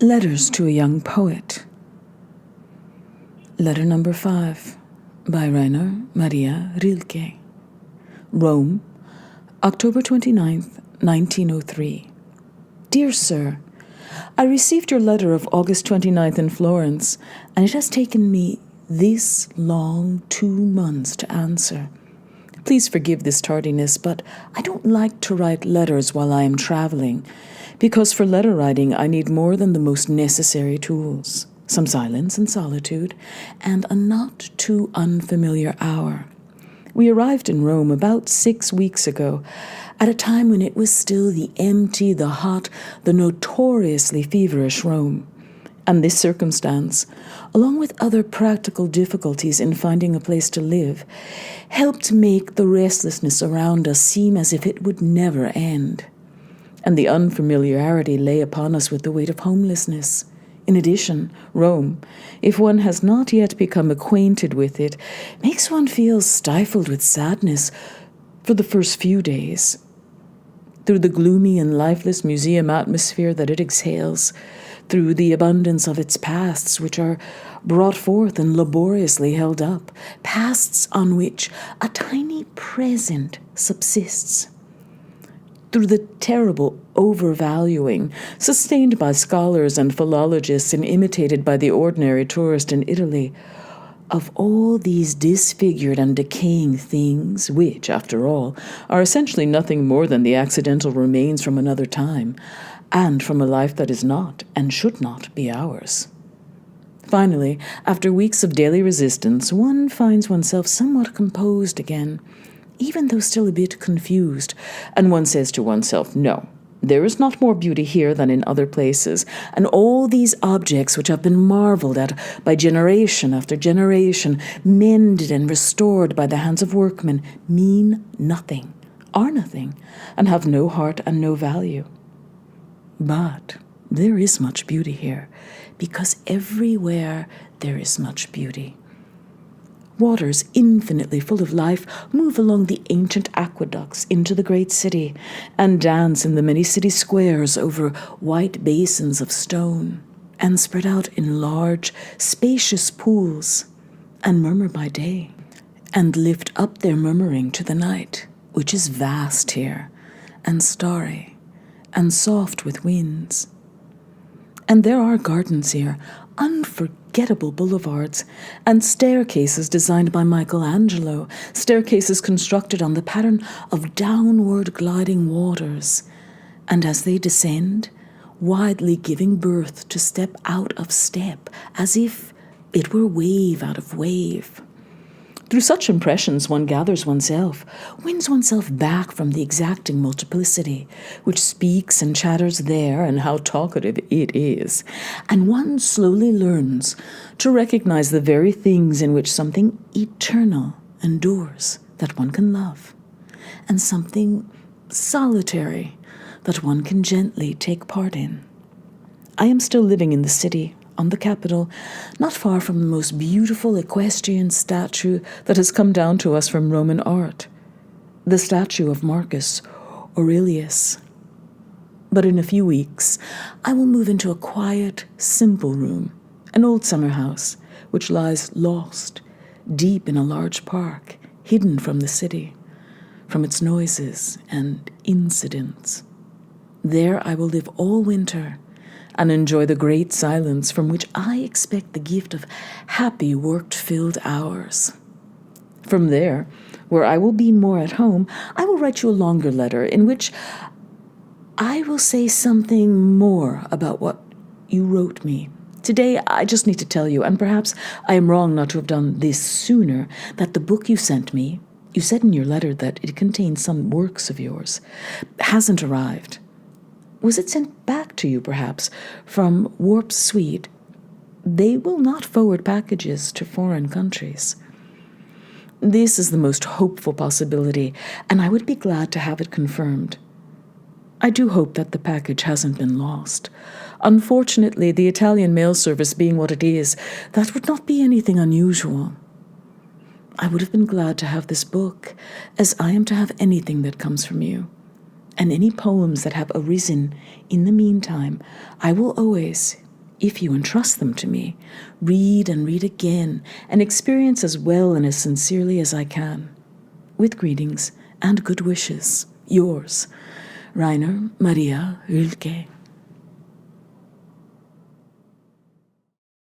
Letters to a Young Poet. Letter number 5 by Rainer Maria Rilke. Rome, October 29th, 1903. Dear Sir, I received your letter of August 29th in Florence, and it has taken me this long 2 months to answer. Please forgive this tardiness, but I don't like to write letters while I am traveling, because for letter writing I need more than the most necessary tools, some silence and solitude, and a not too unfamiliar hour. We arrived in Rome about 6 weeks ago, at a time when it was still the empty, the hot, the notoriously feverish Rome. And this circumstance, along with other practical difficulties in finding a place to live, helped make the restlessness around us seem as if it would never end. And the unfamiliarity lay upon us with the weight of homelessness. In addition, Rome, if one has not yet become acquainted with it, makes one feel stifled with sadness for the first few days. Through the gloomy and lifeless museum atmosphere that it exhales, through the abundance of its pasts which are brought forth and laboriously held up, pasts on which a tiny present subsists, through the terrible overvaluing sustained by scholars and philologists and imitated by the ordinary tourist in Italy, of all these disfigured and decaying things, which, after all, are essentially nothing more than the accidental remains from another time, and from a life that is not and should not be ours. Finally, after weeks of daily resistance, one finds oneself somewhat composed again, even though still a bit confused, and one says to oneself, no, there is not more beauty here than in other places, and all these objects which have been marveled at by generation after generation, mended and restored by the hands of workmen, mean nothing, are nothing, and have no heart and no value. But there is much beauty here, because everywhere there is much beauty. Waters infinitely full of life move along the ancient aqueducts into the great city and dance in the many city squares over white basins of stone and spread out in large, spacious pools and murmur by day and lift up their murmuring to the night, which is vast here and starry and soft with winds. And there are gardens here, unforgettable boulevards, and staircases designed by Michelangelo, staircases constructed on the pattern of downward gliding waters, and as they descend, widely giving birth to step out of step, as if it were wave out of wave. Through such impressions one gathers oneself, wins oneself back from the exacting multiplicity, which speaks and chatters there, and how talkative it is, and one slowly learns to recognize the very things in which something eternal endures that one can love, and something solitary that one can gently take part in. I am still living in the city, on the Capitol, not far from the most beautiful equestrian statue that has come down to us from Roman art, the statue of Marcus Aurelius. But in a few weeks, I will move into a quiet, simple room, an old summer house, which lies lost, deep in a large park, hidden from the city, from its noises and incidents. There I will live all winter, and enjoy the great silence from which I expect the gift of happy work-filled hours. From there, where I will be more at home, I will write you a longer letter in which I will say something more about what you wrote me. Today, I just need to tell you, and perhaps I am wrong not to have done this sooner, that the book you sent me, you said in your letter that it contains some works of yours, hasn't arrived. Was it sent back to you, perhaps, from Warp Suite? They will not forward packages to foreign countries. This is the most hopeful possibility, and I would be glad to have it confirmed. I do hope that the package hasn't been lost. Unfortunately, the Italian mail service being what it is, that would not be anything unusual. I would have been glad to have this book, as I am to have anything that comes from you. And any poems that have arisen in the meantime, I will always, if you entrust them to me, read and read again, and experience as well and as sincerely as I can. With greetings and good wishes, yours, Rainer Maria Rilke.